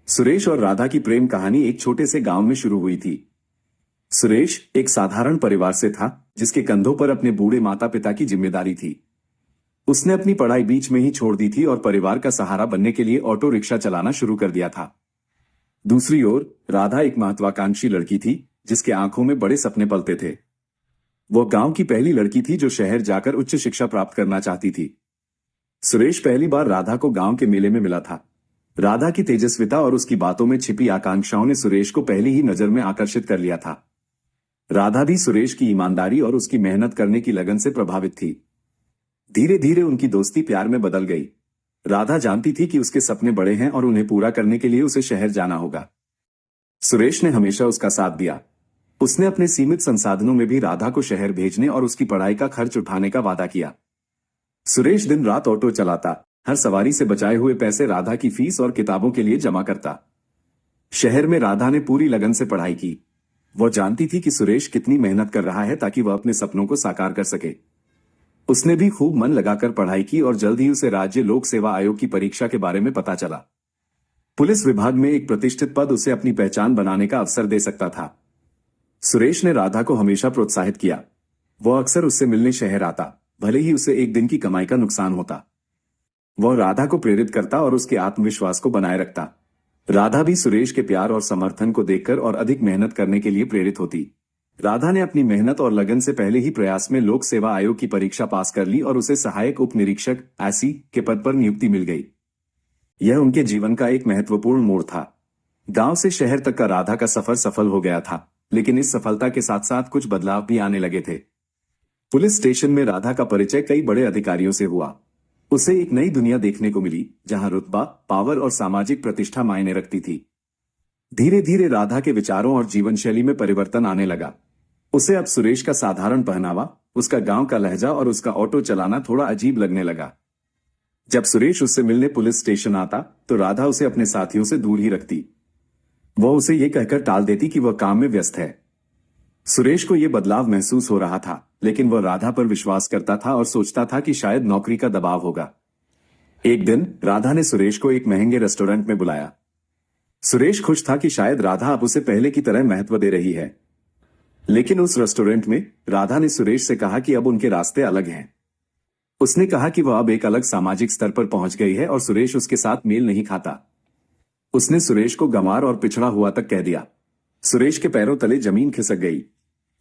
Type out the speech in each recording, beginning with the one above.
सुरेश और राधा की प्रेम कहानी एक छोटे से गांव में शुरू हुई थी। सुरेश एक साधारण परिवार से था, जिसके कंधों पर अपने बूढ़े माता पिता की जिम्मेदारी थी। उसने अपनी पढ़ाई बीच में ही छोड़ दी थी और परिवार का सहारा बनने के लिए ऑटो रिक्शा चलाना शुरू कर दिया था। दूसरी ओर राधा एक महत्वाकांक्षी लड़की थी, जिसके आंखों में बड़े सपने पलते थे। वो गांव की पहली लड़की थी जो शहर जाकर उच्च शिक्षा प्राप्त करना चाहती थी। सुरेश पहली बार राधा को गांव के मेले में मिला था। राधा की तेजस्विता और उसकी बातों में छिपी आकांक्षाओं ने सुरेश को पहली ही नजर में आकर्षित कर लिया था। राधा भी सुरेश की ईमानदारी और उसकी मेहनत करने की लगन से प्रभावित थी। धीरे धीरे उनकी दोस्ती प्यार में बदल गई। राधा जानती थी कि उसके सपने बड़े हैं और उन्हें पूरा करने के लिए उसे शहर जाना होगा। सुरेश ने हमेशा उसका साथ दिया। उसने अपने सीमित संसाधनों में भी राधा को शहर भेजने और उसकी पढ़ाई का खर्च उठाने का वादा किया। सुरेश दिन रात ऑटो चलाता, हर सवारी से बचाए हुए पैसे राधा की फीस और किताबों के लिए जमा करता। शहर में राधा ने पूरी लगन से पढ़ाई की। वो जानती थी कि सुरेश कितनी मेहनत कर रहा है ताकि वह अपने सपनों को साकार कर सके। उसने भी खूब मन लगाकर पढ़ाई की और जल्द ही उसे राज्य लोक सेवा आयोग की परीक्षा के बारे में पता चला। पुलिस विभाग में एक प्रतिष्ठित पद उसे अपनी पहचान बनाने का अवसर दे सकता था। सुरेश ने राधा को हमेशा प्रोत्साहित किया। वह अक्सर उससे मिलने शहर आता, भले ही उसे एक दिन की कमाई का नुकसान होता। वह राधा को प्रेरित करता और उसके आत्मविश्वास को बनाए रखता। राधा भी सुरेश के प्यार और समर्थन को देखकर और अधिक मेहनत करने के लिए प्रेरित होती। राधा ने अपनी मेहनत और लगन से पहले ही प्रयास में लोक सेवा आयोग की परीक्षा पास कर ली और उसे सहायक उप निरीक्षक ऐसी के पद पर नियुक्ति मिल गई। यह उनके जीवन का एक महत्वपूर्ण मोड़ था। गांव से शहर तक का राधा का सफर सफल हो गया था, लेकिन इस सफलता के साथ साथ कुछ बदलाव भी आने लगे थे। पुलिस स्टेशन में राधा का परिचय कई बड़े अधिकारियों से हुआ। उसे एक नई दुनिया देखने को मिली, जहां रुतबा, पावर और सामाजिक प्रतिष्ठा मायने रखती थी। धीरे धीरे राधा के विचारों और जीवन शैली में परिवर्तन आने लगा। उसे अब सुरेश का साधारण पहनावा, उसका गांव का लहजा और उसका ऑटो चलाना थोड़ा अजीब लगने लगा। जब सुरेश उससे मिलने पुलिस स्टेशन आता, तो राधा उसे अपने साथियों से दूर ही रखती। वह उसे यह कहकर टाल देती कि वह काम में व्यस्त है। सुरेश को यह बदलाव महसूस हो रहा था, लेकिन वह राधा पर विश्वास करता था और सोचता था कि शायद नौकरी का दबाव होगा। एक दिन राधा ने सुरेश को एक महंगे रेस्टोरेंट में बुलाया। सुरेश खुश था कि शायद राधा अब उसे पहले की तरह महत्व दे रही है। लेकिन उस रेस्टोरेंट में राधा ने सुरेश से कहा कि अब उनके रास्ते अलग हैं। उसने कहा कि वह अब एक अलग सामाजिक स्तर पर पहुंच गई है और सुरेश उसके साथ मेल नहीं खाता। उसने सुरेश को गंवार और पिछड़ा हुआ तक कह दिया। सुरेश के पैरों तले जमीन खिसक गई।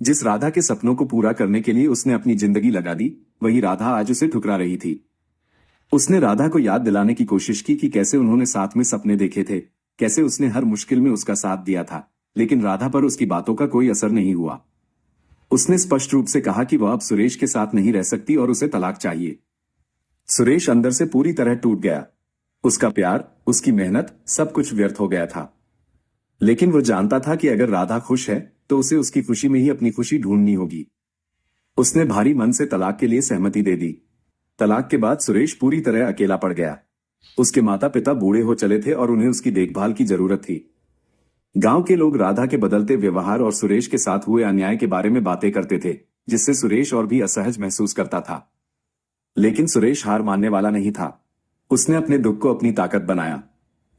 जिस राधा के सपनों को पूरा करने के लिए उसने अपनी जिंदगी लगा दी, वही राधा आज उसे ठुकरा रही थी। उसने राधा को याद दिलाने की कोशिश की कि कैसे उन्होंने साथ में सपने देखे थे, कैसे उसने हर मुश्किल में उसका साथ दिया था, लेकिन राधा पर उसकी बातों का कोई असर नहीं हुआ। उसने स्पष्ट रूप से कहा कि वह अब सुरेश के साथ नहीं रह सकती और उसे तलाक चाहिए। सुरेश अंदर से पूरी तरह टूट गया। उसका प्यार, उसकी मेहनत, सब कुछ व्यर्थ हो गया था। लेकिन वह जानता था कि अगर राधा खुश है, तो उसे उसकी खुशी में ही अपनी खुशी ढूंढनी होगी। उसने भारी मन से तलाक के लिए सहमति दे दी। तलाक के बाद सुरेश पूरी तरह अकेला पड़ गया। उसके माता पिता बूढ़े हो चले थे और उन्हें उसकी देखभाल की जरूरत थी। गांव के लोग राधा के बदलते व्यवहार और सुरेश के साथ हुए अन्याय के बारे में बातें करते थे, जिससे सुरेश और भी असहज महसूस करता था। लेकिन सुरेश हार मानने वाला नहीं था। उसने अपने दुख को अपनी ताकत बनाया।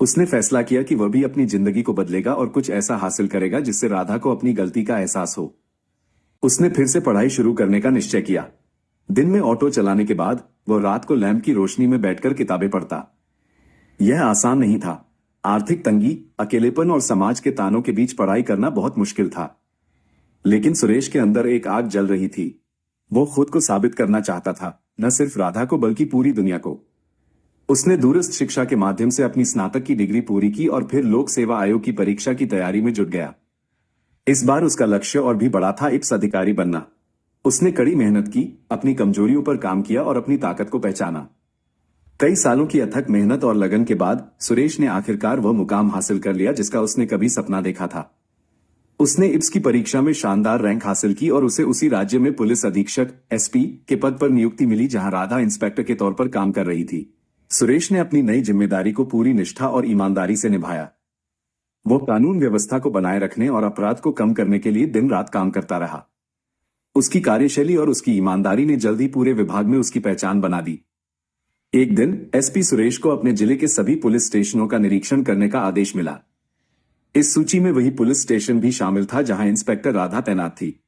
उसने फैसला किया कि वह भी अपनी जिंदगी को बदलेगा और कुछ ऐसा हासिल करेगा जिससे राधा को अपनी गलती का एहसास हो। उसने फिर से पढ़ाई शुरू करने का निश्चय किया। दिन में ऑटो चलाने के बाद वह रात को लैंप की रोशनी में बैठकर किताबें पढ़ता। यह आसान नहीं था। आर्थिक तंगी, अकेलेपन और समाज के तानों के बीच पढ़ाई करना बहुत मुश्किल था। लेकिन सुरेश के अंदर एक आग जल रही थी। वो खुद को साबित करना चाहता था, न सिर्फ राधा को बल्कि पूरी दुनिया को। उसने दूरस्थ शिक्षा के माध्यम से अपनी स्नातक की डिग्री पूरी की और फिर लोक सेवा आयोग की परीक्षा की तैयारी में जुट गया। इस बार उसका लक्ष्य और भी बड़ा था, इप्स अधिकारी बनना। उसने कड़ी मेहनत की, अपनी कमजोरियों पर काम किया और अपनी ताकत को पहचाना। कई सालों की अथक मेहनत और लगन के बाद सुरेश ने आखिरकार वह मुकाम हासिल कर लिया जिसका उसने कभी सपना देखा था। उसने इप्स की परीक्षा में शानदार रैंक हासिल की और उसे उसी राज्य में पुलिस अधीक्षक एसपी के पद पर नियुक्ति मिली जहां राधा इंस्पेक्टर के तौर पर काम कर रही थी। सुरेश ने अपनी नई जिम्मेदारी को पूरी निष्ठा और ईमानदारी से निभाया। वो कानून व्यवस्था को बनाए रखने और अपराध को कम करने के लिए दिन रात काम करता रहा। उसकी कार्यशैली और उसकी ईमानदारी ने जल्द ही पूरे विभाग में उसकी पहचान बना दी। एक दिन एसपी सुरेश को अपने जिले के सभी पुलिस स्टेशनों का निरीक्षण करने का आदेश मिला। इस सूची में वही पुलिस स्टेशन भी शामिल था जहां इंस्पेक्टर राधा तैनात थी।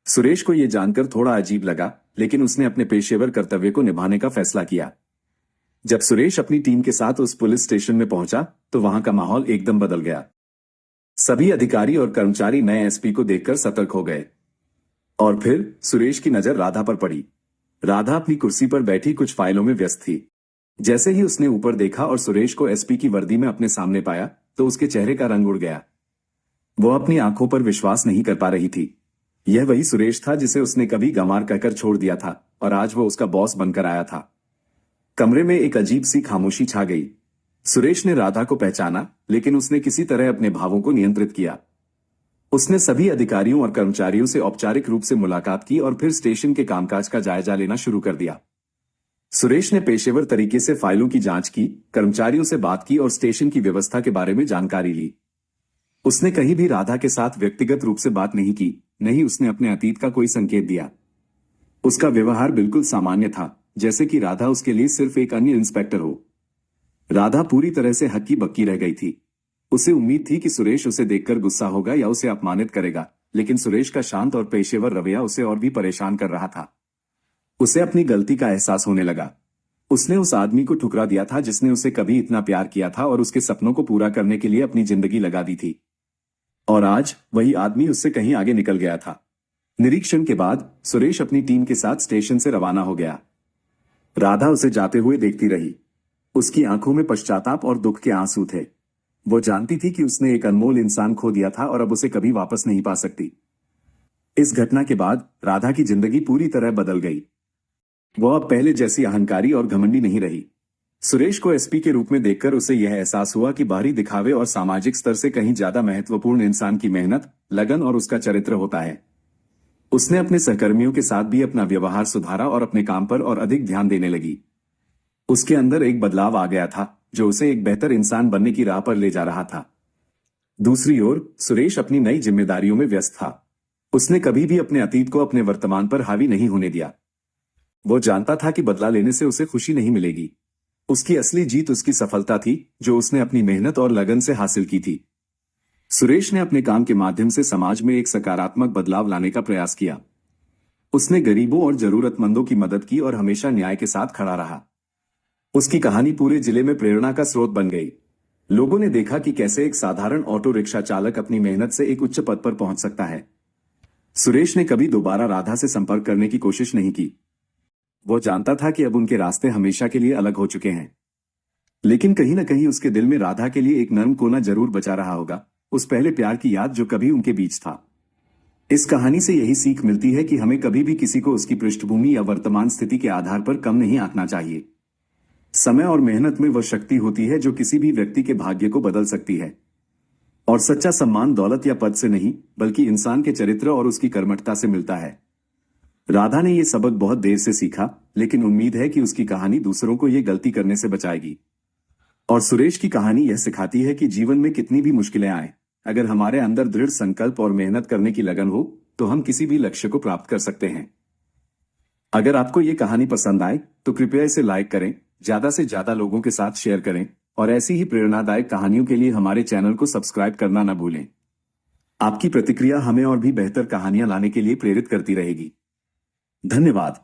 सुरेश को यह जानकर थोड़ा अजीब लगा, लेकिन उसने अपने पेशेवर कर्तव्य को निभाने का फैसला किया। जब सुरेश अपनी टीम के साथ उस पुलिस स्टेशन में पहुंचा तो वहां का माहौल एकदम बदल गया। सभी अधिकारी और कर्मचारी नए एसपी को देखकर सतर्क हो गए। और फिर सुरेश की नजर राधा पर पड़ी। राधा अपनी कुर्सी पर बैठी कुछ फाइलों में व्यस्त थी। जैसे ही उसने ऊपर देखा और सुरेश को एसपी की वर्दी में अपने सामने पाया तो उसके चेहरे का रंग उड़ गया। वो अपनी आंखों पर विश्वास नहीं कर पा रही थी। यह वही सुरेश था जिसे उसने कभी गंवार कहकर छोड़ दिया था और आज वो उसका बॉस बनकर आया था। कमरे में एक अजीब सी खामोशी छा गई। सुरेश ने राधा को पहचाना, लेकिन उसने किसी तरह अपने भावों को नियंत्रित किया। उसने सभी अधिकारियों और कर्मचारियों से औपचारिक रूप से मुलाकात की और फिर स्टेशन के कामकाज का जायजा लेना शुरू कर दिया। सुरेश ने पेशेवर तरीके से फाइलों की जांच की, कर्मचारियों से बात की और स्टेशन की व्यवस्था के बारे में जानकारी ली। उसने कहीं भी राधा के साथ व्यक्तिगत रूप से बात नहीं की, नहीं उसने अपने अतीत का कोई संकेत दिया। उसका व्यवहार बिल्कुल सामान्य था, जैसे कि राधा उसके लिए सिर्फ एक अन्य इंस्पेक्टर हो। राधा पूरी तरह से हक्की बक्की रह गई थी। उसे उम्मीद थी कि सुरेश उसे देखकर गुस्सा होगा या उसे अपमानित करेगा, लेकिन सुरेश का शांत और पेशेवर रवैया उसे और भी परेशान कर रहा था। उसे अपनी गलती का एहसास होने लगा। उसने उस आदमी को ठुकरा दिया था जिसने उसे कभी इतना प्यार किया था और उसके सपनों को पूरा करने के लिए अपनी जिंदगी लगा दी थी। और आज वही आदमी उससे कहीं आगे निकल गया था। निरीक्षण के बाद सुरेश अपनी टीम के साथ स्टेशन से रवाना हो गया। राधा उसे जाते हुए देखती रही। उसकी आंखों में पश्चाताप और दुख के आंसू थे। वो जानती थी कि उसने एक अनमोल इंसान खो दिया था और अब उसे कभी वापस नहीं पा सकती। इस घटना के बाद राधा की जिंदगी पूरी तरह बदल गई। वो अब पहले जैसी अहंकारी और घमंडी नहीं रही। सुरेश को एसपी के रूप में देखकर उसे यह एहसास हुआ कि बाहरी दिखावे और सामाजिक स्तर से कहीं ज्यादा महत्वपूर्ण इंसान की मेहनत, लगन और उसका चरित्र होता है। उसने अपने सहकर्मियों के साथ भी अपना व्यवहार सुधारा और अपने काम पर और अधिक ध्यान देने लगी। उसके अंदर एक बदलाव आ गया था जो उसे एक बेहतर इंसान बनने की राह पर ले जा रहा था। दूसरी ओर सुरेश अपनी नई जिम्मेदारियों में व्यस्त था। उसने कभी भी अपने अतीत को अपने वर्तमान पर हावी नहीं होने दिया। वो जानता था कि बदला लेने से उसे खुशी नहीं मिलेगी। उसकी असली जीत उसकी सफलता थी जो उसने अपनी मेहनत और लगन से हासिल की थी। सुरेश ने अपने काम के माध्यम से समाज में एक सकारात्मक बदलाव लाने का प्रयास किया। उसने गरीबों और जरूरतमंदों की मदद की और हमेशा न्याय के साथ खड़ा रहा। उसकी कहानी पूरे जिले में प्रेरणा का स्रोत बन गई। लोगों ने देखा कि कैसे एक साधारण ऑटो रिक्शा चालक अपनी मेहनत से एक उच्च पद पर पहुंच सकता है। सुरेश ने कभी दोबारा राधा से संपर्क करने की कोशिश नहीं की। वो जानता था कि अब उनके रास्ते हमेशा के लिए अलग हो चुके हैं। लेकिन कहीं न कहीं उसके दिल में राधा के लिए एक नर्म कोना जरूर बचा रहा होगा, उस पहले प्यार की याद जो कभी उनके बीच था। इस कहानी से यही सीख मिलती है कि हमें कभी भी किसी को उसकी पृष्ठभूमि या वर्तमान स्थिति के आधार पर कम नहीं आंकना चाहिए। समय और मेहनत में वह शक्ति होती है जो किसी भी व्यक्ति के भाग्य को बदल सकती है। और सच्चा सम्मान दौलत या पद से नहीं, बल्कि इंसान के चरित्र और उसकी कर्मठता से मिलता है। राधा ने यह सबक बहुत देर से सीखा, लेकिन उम्मीद है कि उसकी कहानी दूसरों को यह गलती करने से बचाएगी। और सुरेश की कहानी यह सिखाती है कि जीवन में कितनी भी मुश्किलें आए, अगर हमारे अंदर दृढ़ संकल्प और मेहनत करने की लगन हो तो हम किसी भी लक्ष्य को प्राप्त कर सकते हैं। अगर आपको यह कहानी पसंद आए तो कृपया इसे लाइक करें, ज्यादा से ज्यादा लोगों के साथ शेयर करें और ऐसी ही प्रेरणादायक कहानियों के लिए हमारे चैनल को सब्सक्राइब करना न भूलें। आपकी प्रतिक्रिया हमें और भी बेहतर कहानियां लाने के लिए प्रेरित करती रहेगी। धन्यवाद।